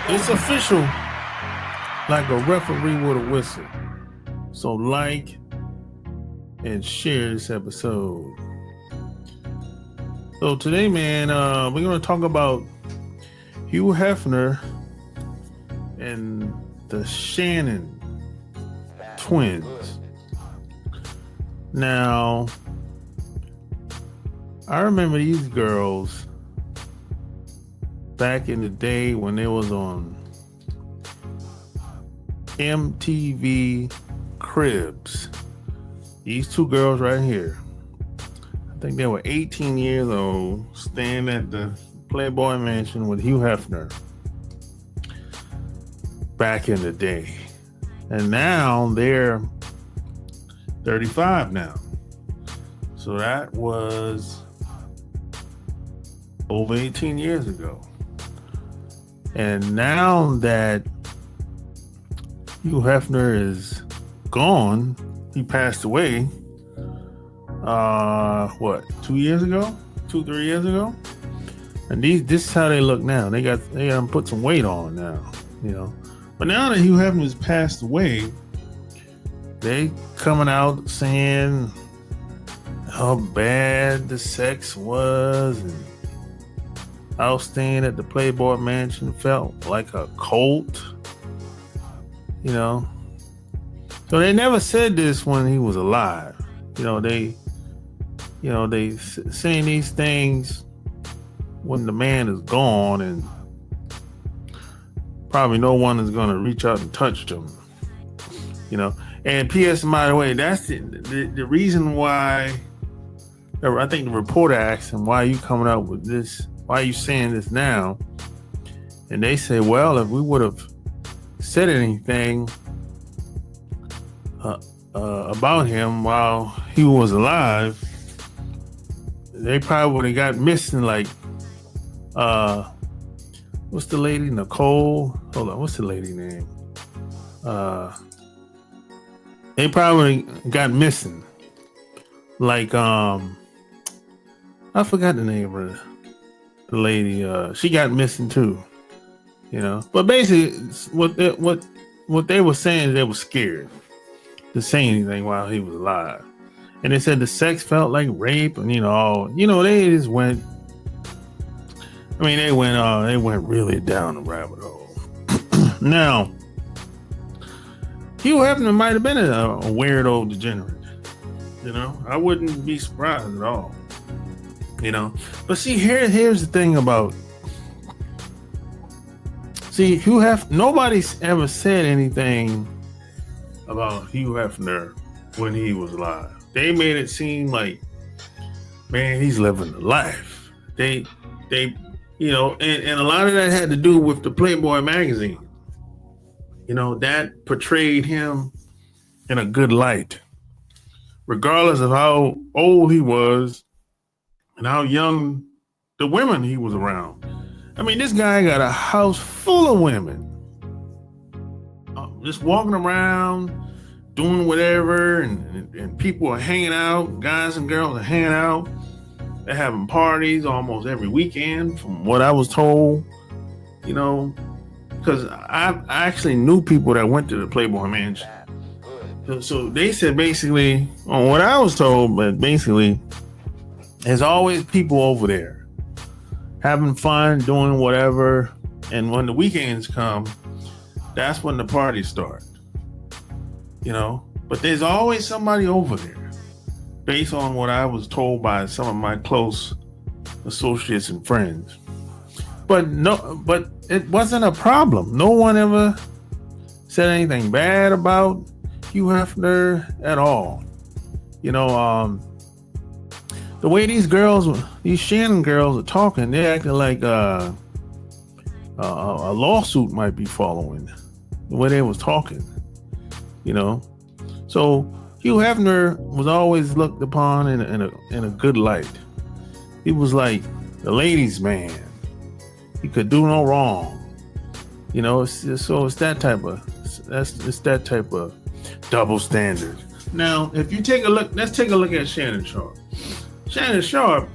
It's official, like a referee with a whistle. So like and share this episode. So today, man, we're going to talk about Hugh Hefner and the Shannon twins. Now, I remember these girls back in the day when they was on MTV Cribs. These two girls right here. I think they were 18 years old, staying at the Playboy Mansion with Hugh Hefner back in the day. And now they're 35 now. So that was over 18 years ago. And now that Hugh Hefner is gone, he passed away, 2 years ago? 3 years ago? And this is how they look now. They got put some weight on now, you know. But now that Hugh Hefner has passed away, they coming out saying how bad the sex was and how staying at the Playboy Mansion felt like a cult, you know. So they never said this when he was alive. They saying these things when the man is gone, and probably no one is going to reach out and touch them, you know. And P.S. by the way, that's the reason why. I think the reporter asked him, "Why are you coming out with this? Why are you saying this now?" And they say, "Well, if we would have said anything about him while he was alive, they probably would have got missing, like what's the lady, Nicole? Hold on, what's the lady name? They probably got missing, like I forgot the name of the lady. She got missing too, you know. But basically, what they were saying is they were scared to say anything while he was alive, and they said the sex felt like rape, and they just went. I mean, they went really down the rabbit hole. Now, Hugh Hefner might have been a weirdo degenerate. You know, I wouldn't be surprised at all. You know, but see, here's the thing about. See, Hugh Hefner. Nobody's ever said anything about Hugh Hefner when he was alive. They made it seem like, man, he's living the life. They, and a lot of that had to do with the Playboy magazine. You know, that portrayed him in a good light, regardless of how old he was and how young the women he was around. I mean, this guy got a house full of women, just walking around, doing whatever, and people are hanging out, guys and girls are hanging out. They're having parties almost every weekend, from what I was told, you know, because I actually knew people that went to the Playboy Mansion. So they said, basically, on what I was told, but basically, there's always people over there having fun, doing whatever. And when the weekends come, that's when the parties start, you know. But there's always somebody over there, based on what I was told by some of my close associates and friends. But it wasn't a problem. No one ever said anything bad about Hugh Hefner at all. You know, the way these Shannon girls are talking, they're acting like a lawsuit might be following the way they was talking, you know. So Hugh Hefner was always looked upon in a good light. He was like the ladies' man. He could do no wrong, you know. It's that type of double standard. Now, if you take a look, let's take a look at Shannon Sharpe. Shannon Sharpe,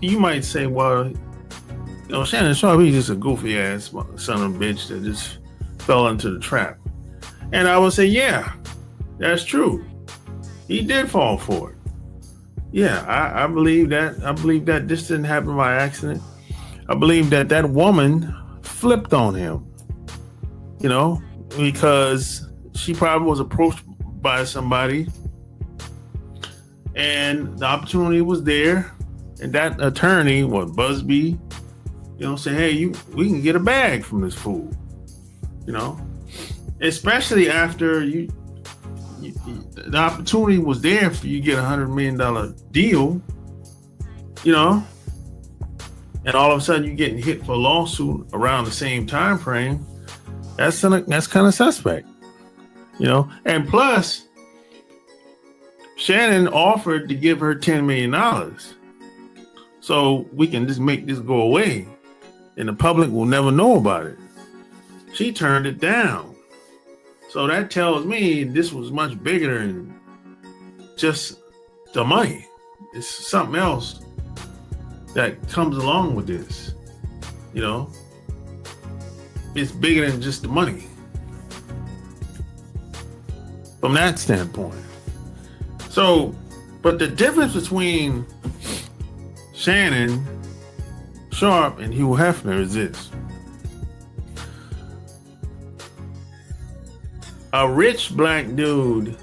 you might say, well, Shannon Sharpe, he's just a goofy ass son of a bitch that just fell into the trap. And I would say, yeah, that's true. He did fall for it. Yeah, I believe that. I believe that this didn't happen by accident. I believe that that woman flipped on him, because she probably was approached by somebody and the opportunity was there. And that attorney, Busby, say, hey, we can get a bag from this fool, especially after the opportunity was there for you to get $100 million deal, and all of a sudden you're getting hit for a lawsuit around the same time frame. That's kind of suspect, and plus Shannon offered to give her $10 million so we can just make this go away and the public will never know about it. She turned it down. So that tells me this was much bigger than just the money. It's something else that comes along with this. It's bigger than just the money. From that standpoint. So, but the difference between Shannon Sharpe and Hugh Hefner is this. A rich black dude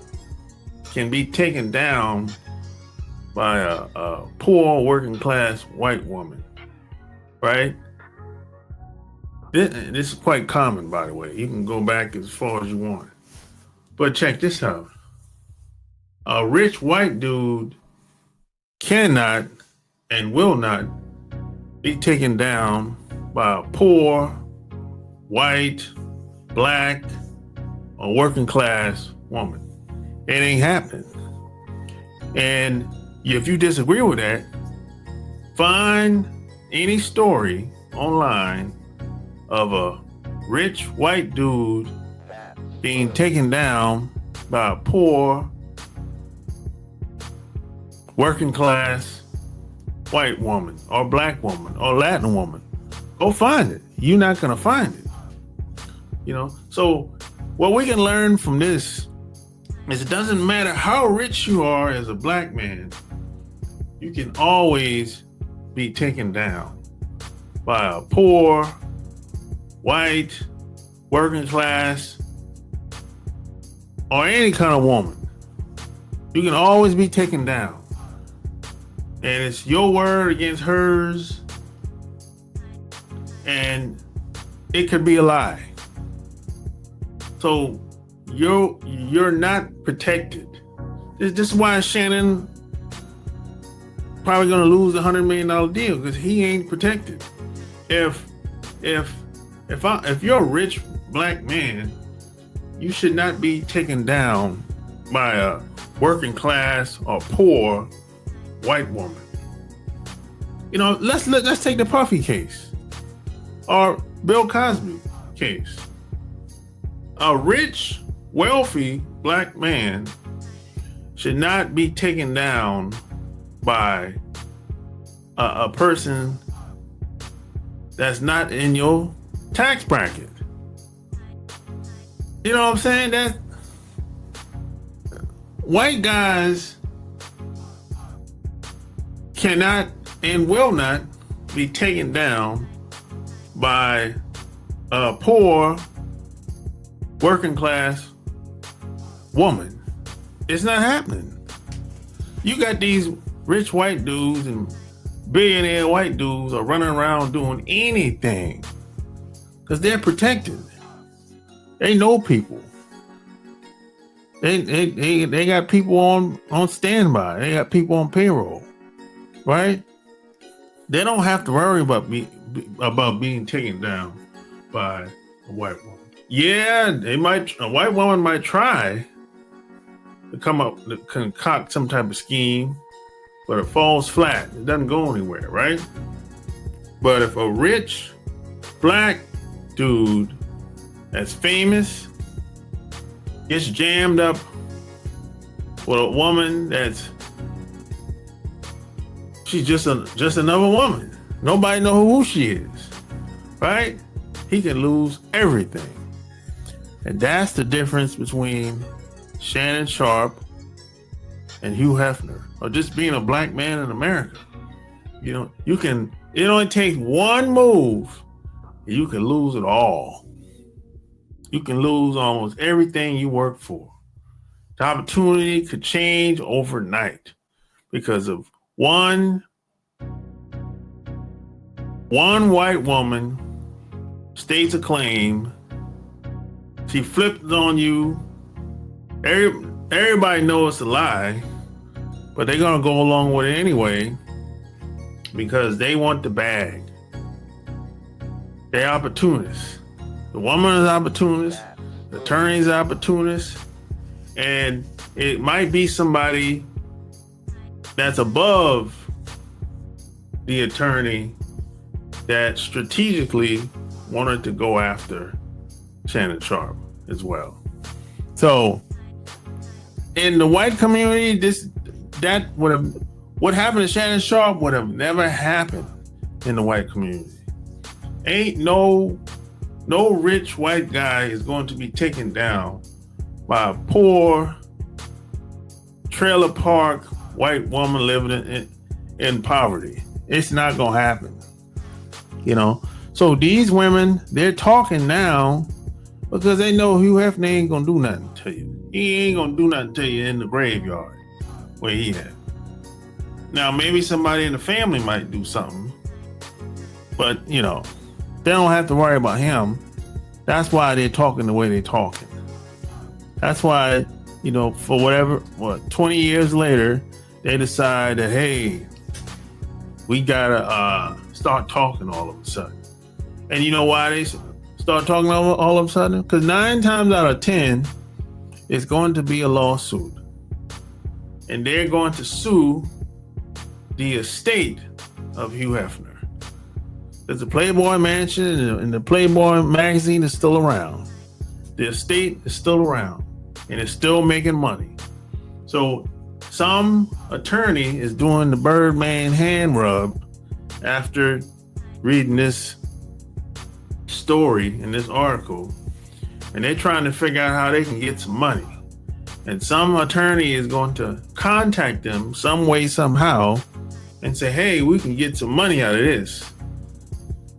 can be taken down by a poor working class white woman, right? This is quite common, by the way. You can go back as far as you want. But check this out. A rich white dude cannot and will not be taken down by a poor, white, black, or working class woman. It ain't happening. And if you disagree with that, find any story online of a rich white dude being taken down by a poor, working class white woman or black woman or Latin woman. Go find it. You're not going to find it. So what we can learn from this is it doesn't matter how rich you are as a black man, you can always be taken down by a poor, white, working class, or any kind of woman. You can always be taken down. And it's your word against hers. And it could be a lie. So you're not protected. This is why Shannon probably gonna lose a $100 million deal, because he ain't protected. If you're a rich black man, you should not be taken down by a working class or poor white woman. Let's take the Puffy case or Bill Cosby case. A rich, wealthy black man should not be taken down by a person that's not in your tax bracket. You know what I'm saying? That white guys cannot and will not be taken down by a poor working class woman. It's not happening. You got these rich white dudes and billionaire white dudes are running around doing anything because they're protected. They know people. They got people on standby. They got people on payroll, right? They don't have to worry about being taken down by a white woman. Yeah, a white woman might try to to concoct some type of scheme, but it falls flat. It doesn't go anywhere, right? But if a rich black dude that's famous gets jammed up with a woman she's just another woman. Nobody know who she is, right? He can lose everything. And that's the difference between Shannon Sharpe and Hugh Hefner, or just being a black man in America. You know, it only takes one move, and you can lose it all. You can lose almost everything you work for. The opportunity could change overnight because of one white woman states a claim. She flipped it on you. Everybody knows it's a lie, but they're gonna go along with it anyway because they want the bag. They're opportunists. The woman is opportunist. The attorney is opportunist. And it might be somebody that's above the attorney that strategically wanted to go after Shannon Sharpe as well. So in the white community, what happened to Shannon Sharpe would have never happened in the white community. Ain't no rich white guy is going to be taken down by a poor trailer park white woman living in poverty. It's not gonna happen, you know. So these women, they're talking now because they know Hugh Hefner ain't gonna do nothing to you. He ain't gonna do nothing to you in the graveyard where he at. Now maybe somebody in the family might do something, but you know, they don't have to worry about him. That's why they're talking the way they're talking. That's why, you know, for 20 years later, they decide that, hey, we gotta start talking all of a sudden. And you know why they start talking all of a sudden? Because 9 times out of 10, it's going to be a lawsuit. And they're going to sue the estate of Hugh Hefner. There's a Playboy mansion and the Playboy magazine is still around. The estate is still around and it's still making money. So some attorney is doing the Birdman hand rub after reading this story in this article, and they're trying to figure out how they can get some money. And some attorney is going to contact them some way, somehow, and say, hey, we can get some money out of this.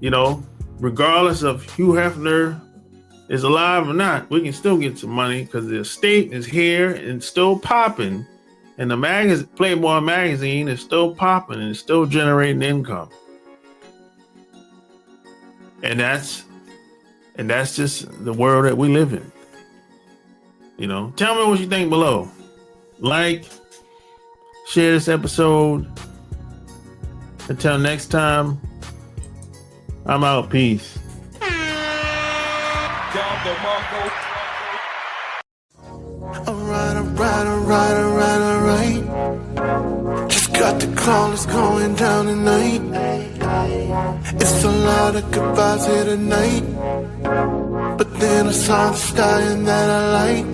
You know, regardless of Hugh Hefner is alive or not, we can still get some money because the estate is here and still popping, and the Playboy magazine is still popping and still generating income. And that's just the world that we live in. You know, tell me what you think below. Like, share this episode. Until next time, I'm out. Peace. Alright. Just got the call, it's going down tonight. It's a lot of goodbyes here tonight, but then I saw the sky and that I like.